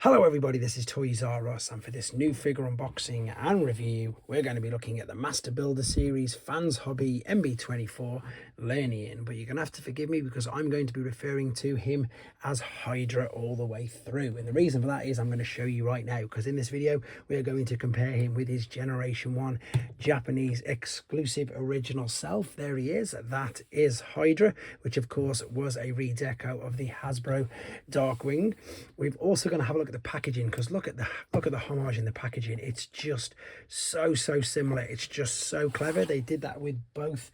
Hello everybody, this is toysareruss, and for this new figure unboxing and review we're going to be looking at the Master Builder Series Fans Hobby MB24 Lernaean, but you're going to have to forgive me because I'm going to be referring to him as Hydra all the way through, and the reason for that is I'm going to show you right now, because in this video we are going to compare him with his Generation 1 Japanese exclusive original self. There he is, that is Hydra, which of course was a redeco of the Hasbro Darkwing. We've also going to have a look at the packaging, because look at the homage in the packaging. It's just so similar. It's just so clever. They did that with both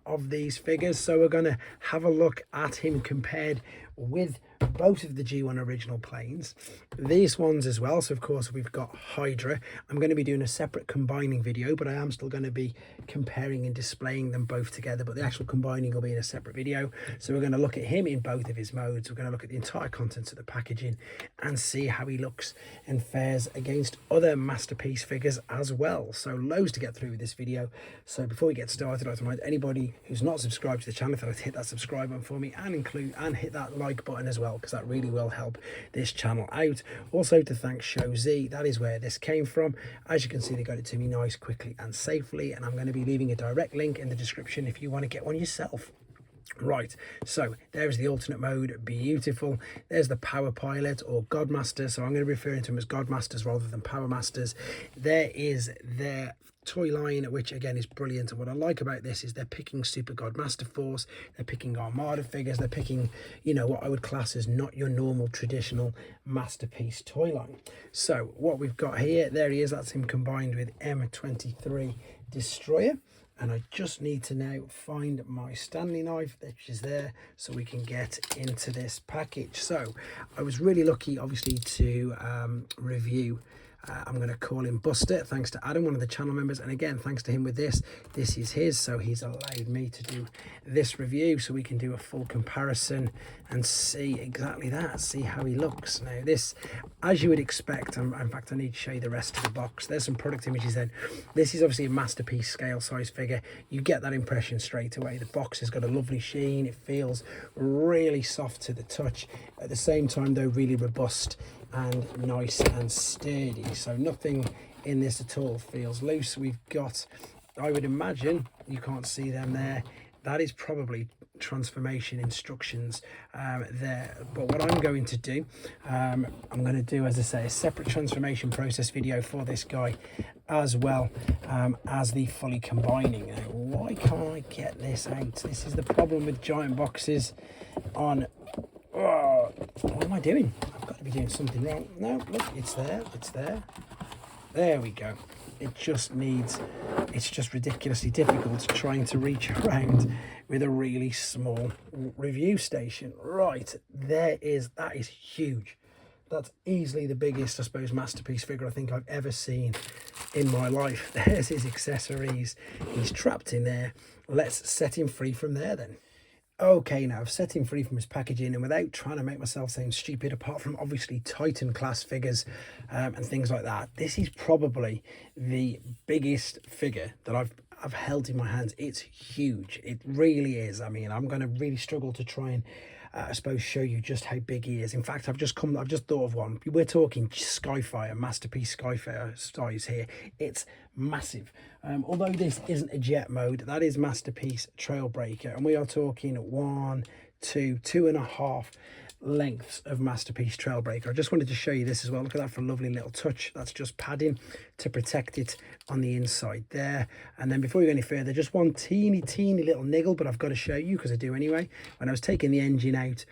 of these figures, so we're going to have a look at him compared with both of the G1 original planes, these ones as well. So of course we've got Hydra. I'm going to be doing a separate combining video, but I am still going to be comparing and displaying them both together, but the actual combining will be in a separate video. So we're going to look at him in both of his modes. We're going to look at the entire contents of the packaging and see how he looks and fares against other masterpiece figures as well. So loads to get through with this video. So before we get started, I'd like to remind anybody who's not subscribed to the channel to hit that subscribe button for me, and hit that like button as well, because that really will help this channel out. Also to thank Show Z, that is where this came from. As you can see, they got it to me nice, quickly and safely, and I'm going to be leaving a direct link in the description if you want to get one yourself. Right, so there's the alternate mode, beautiful. There's the Power Pilot or Godmaster, so I'm going to be referring to them as Godmasters rather than Power Masters. There is their toy line, which again is brilliant, and what I like about this is they're picking Super God Masterforce, they're picking Armada figures, they're picking, you know, what I would class as not your normal traditional masterpiece toy line. So what we've got here, there he is, that's him combined with M23 Destroyer. And I just need to now find my Stanley knife, which is there, so we can get into this package. So I was really lucky, obviously, to review, I'm going to call him Buster, thanks to Adam, one of the channel members. And again, thanks to him with this is his, so he's allowed me to do this review so we can do a full comparison and see exactly that, see how he looks. Now this, as you would expect, in fact I need to show you the rest of the box. There's some product images then. This is obviously a masterpiece scale size figure. You get that impression straight away. The box has got a lovely sheen, it feels really soft to the touch, at the same time though really robust and nice and sturdy, so nothing in this at all feels loose. We've got, I would imagine, you can't see them there, that is probably transformation instructions there. But what I'm going to do, I'm going to do, as I say, a separate transformation process video for this guy, as well as the fully combining. Now, why can't I get this out? This is the problem with giant boxes on, what am I doing? I've got to be doing something wrong. No, look, it's there, it's there. There we go. It just needs, it's just ridiculously difficult trying to reach around with a really small review station. Right, there is, that is huge. That's easily the biggest, I suppose, masterpiece figure I think I've ever seen in my life. There's his accessories. He's trapped in there. Let's set him free from there then. Okay, now I've set him free from his packaging, and without trying to make myself sound stupid, apart from obviously Titan class figures and things like that, this is probably the biggest figure that I've held in my hands. It's huge, it really is. I mean, I'm going to really struggle to try and I suppose show you just how big he is. In fact, I've just thought of one. We're talking Skyfire, masterpiece Skyfire size here. It's massive. Although this isn't a jet mode, that is masterpiece Trailbreaker, and we are talking 1, 2, 2.5 lengths of masterpiece Trailbreaker. I just wanted to show you this as well. Look at that for a lovely little touch. That's just padding to protect it on the inside there. And then before we go any further, just one teeny little niggle, but I've got to show you because I do anyway. When I was taking the engine out,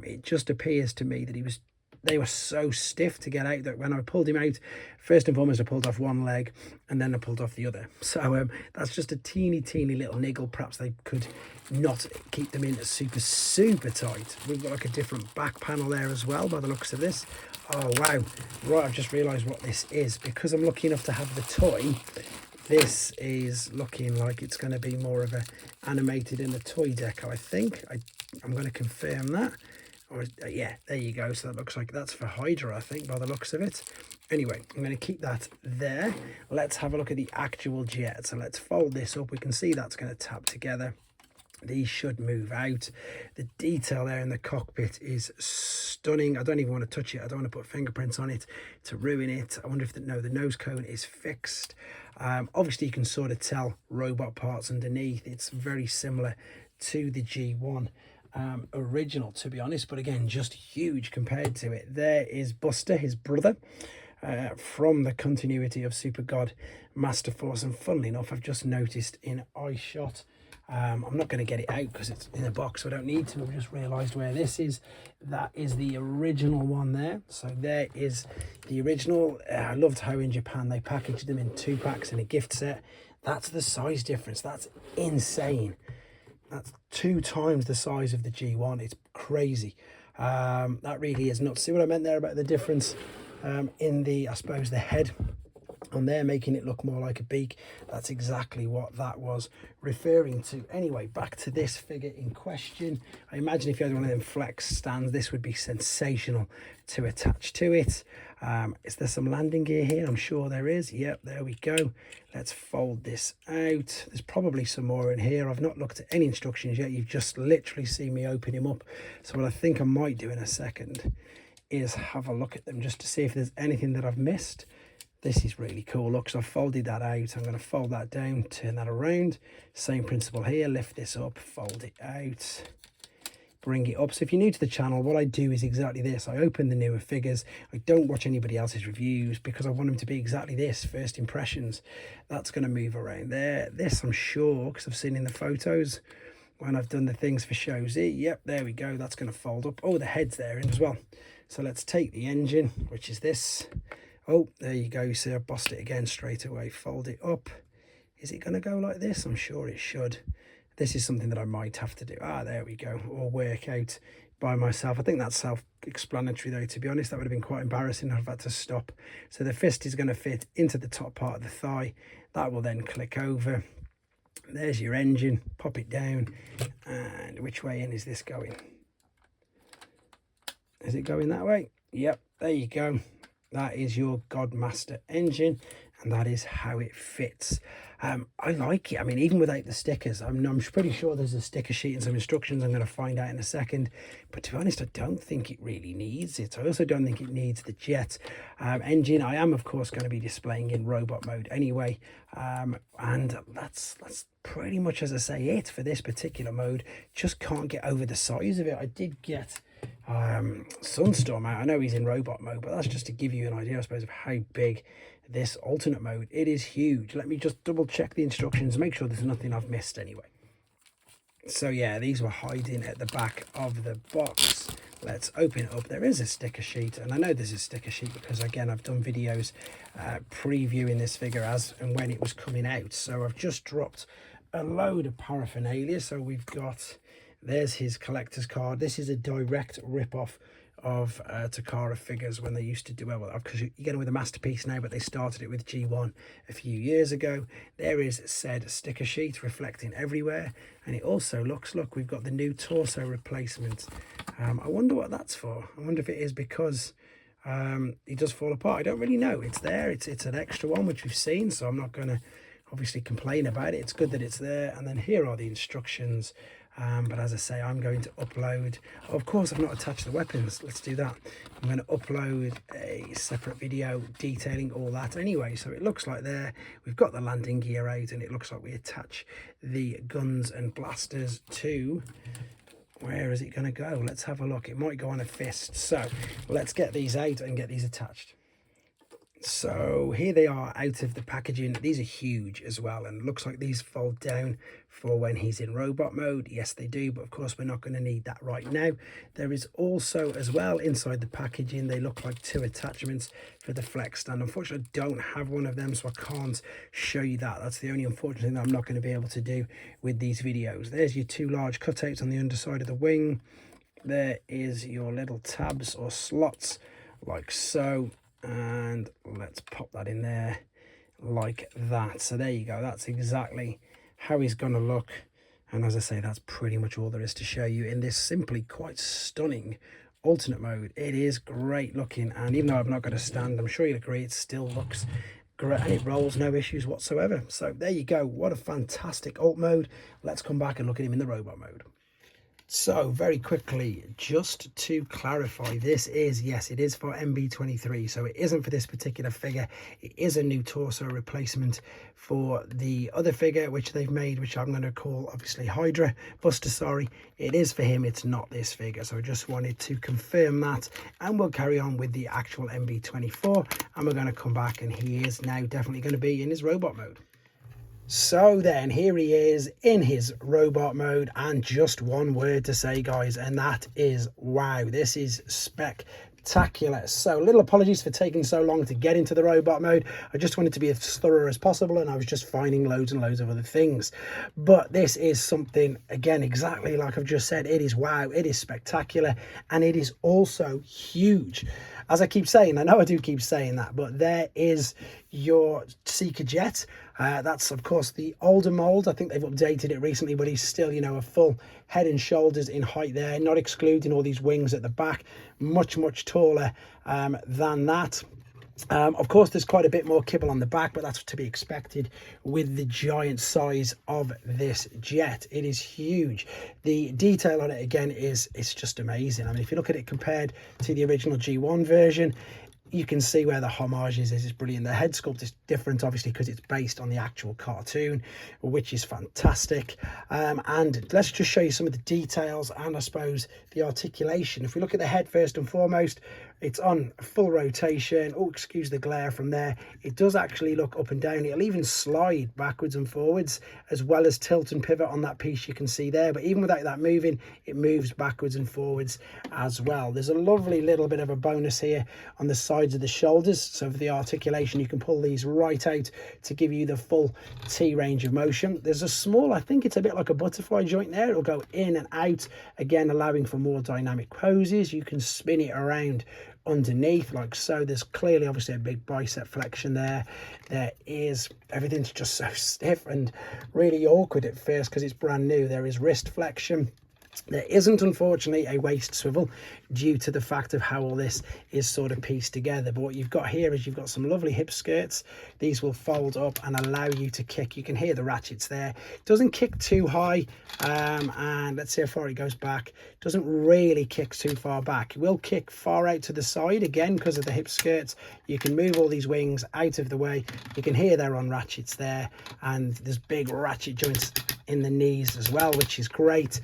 it just appears to me that they were so stiff to get out that when I pulled him out, first and foremost I pulled off one leg and then I pulled off the other. So that's just a teeny little niggle. Perhaps they could not keep them in super tight. We've got like a different back panel there as well by the looks of this. Oh wow, right, I've just realized what this is. Because I'm lucky enough to have the toy, this is looking like it's going to be more of a animated in the toy deco, I think. I'm going to confirm that. Or, yeah, there you go. So that looks like that's for Hydra, I think, by the looks of it. Anyway, I'm going to keep that there. Let's have a look at the actual jet. So let's fold this up. We can see that's going to tap together. These should move out. The detail there in the cockpit is stunning. I don't even want to touch it. I don't want to put fingerprints on it to ruin it. I wonder if the nose cone is fixed. Obviously, you can sort of tell robot parts underneath. It's very similar to the G1 original, to be honest, but again, just huge compared to it. There is Buster, his brother, from the continuity of Super God Masterforce, and funnily enough, I've just noticed in iShot, I'm not going to get it out because it's in a box, so I don't need to. I've just realised where this is. That is the original one there. So there is the original. I loved how in Japan they packaged them in 2 packs in a gift set. That's the size difference. That's insane. That's 2 times the size of the G1. It's crazy. That really is nuts. See what I meant there about the difference in the, I suppose, the head on there, making it look more like a beak. That's exactly what that was referring to. Anyway, back to this figure in question. I imagine if you had one of them flex stands, this would be sensational to attach to it. Is there some landing gear here? I'm sure there is. Yep, there we go. Let's fold this out. There's probably some more in here. I've not looked at any instructions yet. You've just literally seen me open him up. So what I think I might do in a second is have a look at them just to see if there's anything that I've missed. This is really cool. Look, so I've folded that out. I'm going to fold that down, turn that around. Same principle here. Lift this up, fold it out, bring it up. So if you're new to the channel, what I do is exactly this. I open the newer figures. I don't watch anybody else's reviews because I want them to be exactly this, first impressions. That's going to move around there. This, I'm sure, because I've seen in the photos when I've done the things for shows. Yep, there we go. That's going to fold up. Oh, the head's there in as well. So let's take the engine, which is this. Oh, there you go. You see I bossed it again straight away. Fold it up. Is it going to go like this? I'm sure it should. This is something that I might have to do. There we go. Or work out by myself. I think that's self-explanatory though, to be honest. That would have been quite embarrassing. I've had to stop. So the fist is going to fit into the top part of the thigh. That will then click over. There's your engine. Pop it down. And which way in is this going? Is it going that way? Yep, there you go. That is your Godmaster engine, and that is how it fits. I like it. I mean, even without the stickers, I'm pretty sure there's a sticker sheet and some instructions. I'm going to find out in a second. But to be honest, I don't think it really needs it. I also don't think it needs the jet engine. I am, of course, going to be displaying in robot mode anyway. And that's pretty much, as I say, it for this particular mode. Just can't get over the size of it. I did get Sunstorm out. I know he's in robot mode, but that's just to give you an idea, I suppose, of how big this alternate mode. It is huge. Let me just double check the instructions, make sure there's nothing I've missed anyway. So yeah, these were hiding at the back of the box. Let's open it up. There is a sticker sheet, and I know there's a sticker sheet because again I've done videos previewing this figure as and when it was coming out. So I've just dropped a load of paraphernalia. So we've got, there's his collector's card. This is a direct rip-off of Takara figures when they used to do, well, because you get them with a masterpiece now, but they started it with G1 a few years ago. There is said sticker sheet reflecting everywhere, and it also looks, look, we've got the new torso replacement. I wonder what that's for. I wonder if it is because he does fall apart. I don't really know. It's there. It's an extra one which we've seen, so I'm not going to obviously complain about it. It's good that it's there. And then here are the instructions. But as I say, I'm going to upload, of course I've not attached the weapons, let's do that. I'm going to upload a separate video detailing all that anyway. So it looks like there we've got the landing gear out, and it looks like we attach the guns and blasters to, where is it going to go? Let's have a look. It might go on a fist. So let's get these out and get these attached. So here they are out of the packaging. These are huge as well, and looks like these fold down for when he's in robot mode. Yes, they do, but of course we're not going to need that right now. There is also as well inside the packaging, they look like 2 attachments for the flex stand. Unfortunately, I don't have one of them, so I can't show you that. That's the only unfortunate thing that I'm not going to be able to do with these videos. There's your 2 large cutouts on the underside of the wing. There is your little tabs or slots like so. And let's pop that in there like that. So there you go. That's exactly how he's going to look. And as I say, that's pretty much all there is to show you in this simply quite stunning alternate mode. It is great looking, and even though I've not got a stand, I'm sure you'll agree it still looks great, and it rolls no issues whatsoever. So there you go. What a fantastic alt mode. Let's come back and look at him in the robot mode. So very quickly, just to clarify, this is, yes, it is for MB23, so it isn't for this particular figure. It is a new torso replacement for the other figure which they've made, which I'm going to call obviously Hydra Buster. Sorry, it is for him, it's not this figure. So I just wanted to confirm that, and we'll carry on with the actual MB24, and we're going to come back, and he is now definitely going to be in his robot mode. So then here he is in his robot mode, and just one word to say, guys, and that is wow. This is spectacular. So little apologies for taking so long to get into the robot mode. I just wanted to be as thorough as possible, and I was just finding loads and loads of other things. But this is something, again, exactly like I've just said. It is wow, it is spectacular, and it is also huge. As I keep saying, I know I do keep saying that, but there is your Seeker Jet. That's, of course, the older mold. I think they've updated it recently, but he's still, you know, a full head and shoulders in height there, not excluding all these wings at the back. Much, much taller than that. Of course, there's quite a bit more kibble on the back, but that's to be expected with the giant size of this jet. It is huge. The detail on it, again, it's just amazing. I mean, if you look at it compared to the original G1 version, you can see where the homage is. It's brilliant. The head sculpt is different, obviously, because it's based on the actual cartoon, which is fantastic. And let's just show you some of the details and, I suppose, the articulation. If we look at the head first and foremost, it's on full rotation. Oh, excuse the glare from there. It does actually look up and down. It'll even slide backwards and forwards, as well as tilt and pivot on that piece you can see there. But even without that moving, it moves backwards and forwards as well. There's a lovely little bit of a bonus here on the sides of the shoulders. So for the articulation, you can pull these right out to give you the full T range of motion. There's a small, I think it's a bit like a butterfly joint there. It'll go in and out, again, allowing for more dynamic poses. You can spin it around underneath like so. There's clearly obviously a big bicep flexion there. There is, everything's just so stiff and really awkward at first because it's brand new. There is wrist flexion. There isn't, unfortunately, a waist swivel due to the fact of how all this is sort of pieced together. But what you've got here is you've got some lovely hip skirts. These will fold up and allow you to kick. You can hear the ratchets there. It doesn't kick too high, and let's see how far it goes back. It doesn't really kick too far back. It will kick far out to the side, again, because of the hip skirts. You can move all these wings out of the way. You can hear they're on ratchets there, and there's big ratchet joints in the knees as well, which is great.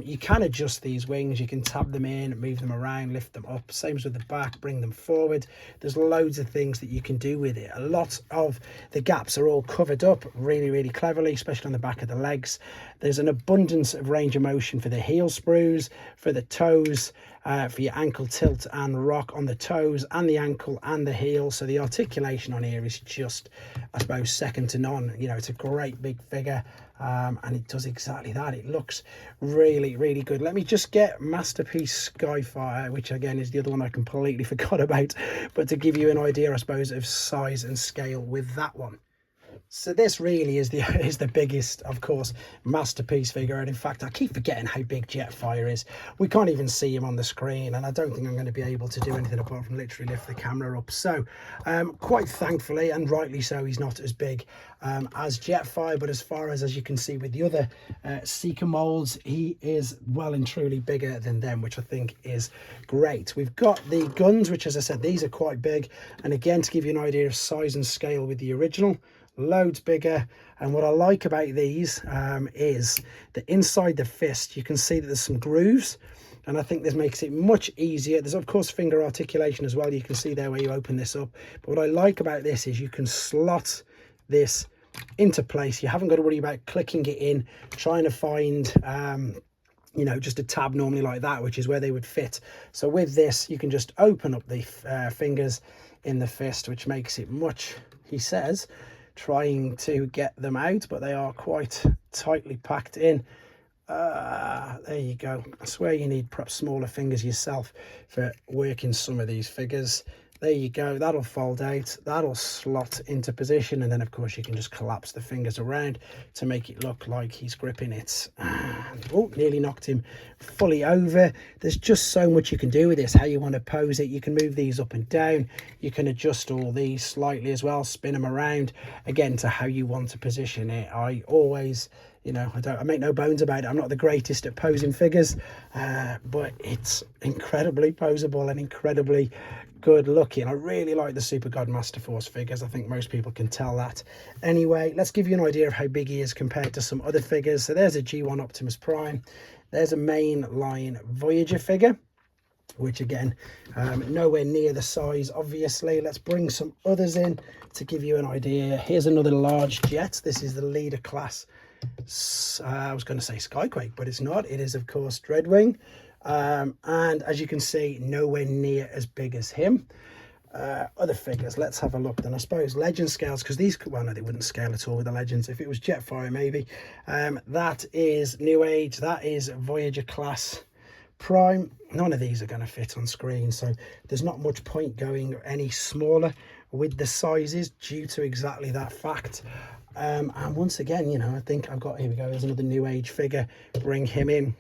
You can adjust these wings. You can tab them in, move them around, lift them up. Same as with the back, bring them forward. There's loads of things that you can do with it. A lot of the gaps are all covered up really, really cleverly, especially on the back of the legs. There's an abundance of range of motion for the heel sprues, for the toes, for your ankle tilt and rock on the toes and the ankle and the heel. So the articulation on here is just, I suppose, second to none. You know, it's a great big figure, and it does exactly that. It looks really, really good. Let me just get Masterpiece Skyfire, which again is the other one I completely forgot about, but to give you an idea, I suppose, of size and scale with that one. So this really is the biggest, of course, Masterpiece figure. And in fact, I keep forgetting how big Jetfire is. We can't even see him on the screen, and I don't think I'm going to be able to do anything apart from literally lift the camera up. So quite thankfully, and rightly so, he's not as big as Jetfire. But as far as you can see with the other Seeker molds, he is well and truly bigger than them, which I think is great. We've got the guns, which, as I said, these are quite big. And again, to give you an idea of size and scale with the original, loads bigger. And what I like about these is that inside the fist you can see that there's some grooves, and I think this makes it much easier. There's of course finger articulation as well. You can see there where you open this up, but what I like about this is you can slot this into place. You haven't got to worry about clicking it in, trying to find you know, just a tab normally like that, which is where they would fit. So with this you can just open up the fingers in the fist, which makes it much, he says, trying to get them out, but they are quite tightly packed in. There you go. I swear you need perhaps smaller fingers yourself for working some of these figures. there you go. That'll fold out, that'll slot into position, and then of course you can just collapse the fingers around to make it look like he's gripping it. Oh, nearly knocked him fully over. There's just so much you can do with this, how you want to pose it. You can move these up and down, you can adjust all these slightly as well, spin them around again to how you want to position it. I always, you know, I make no bones about it, I'm not the greatest at posing figures, but it's incredibly posable and incredibly good looking. I really like the Super God Masterforce figures. I think most people can tell that. Anyway, let's give you an idea of how big he is compared to some other figures. So there's a G1 Optimus Prime, there's a mainline Voyager figure, which again, nowhere near the size, obviously. Let's bring some others in to give you an idea. Here's another large jet. This is the leader class. I was going to say Skyquake, but it's not. It is, of course, Dreadwing. And as you can see, nowhere near as big as him. Other figures, let's have a look then. I suppose legend scales, because these, well, no, they wouldn't scale at all with the legends. If it was Jetfire, maybe. That is New Age, that is Voyager class Prime. None of these are going to fit on screen, so there's not much point going any smaller with the sizes due to exactly that fact. And once again, you know, I think I've got, here we go, there's another New Age figure. Bring him in.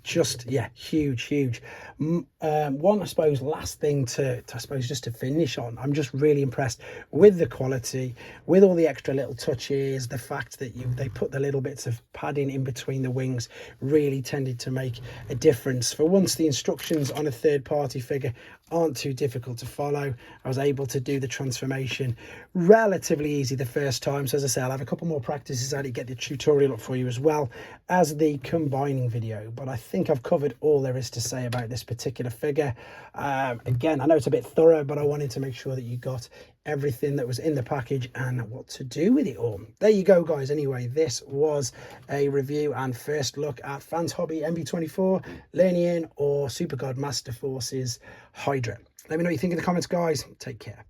Just, yeah, huge. One, I suppose, last thing to I suppose just to finish on, I'm just really impressed with the quality, with all the extra little touches. The fact that they put the little bits of padding in between the wings really tended to make a difference. For once, the instructions on a third-party figure aren't too difficult to follow. I was able to do the transformation relatively easy the first time. So as I say, I'll have a couple more practices at it, get the tutorial up for you as well as the combining video. But I think I've covered all there is to say about this particular figure. Again, I know it's a bit thorough, but I wanted to make sure that you got everything that was in the package and what to do with it all. There you go, guys. Anyway, this was a review and first look at Fans Hobby MB24 Lernaean or Super God Masterforce's Hydra. Let me know what you think in the comments, guys. Take care.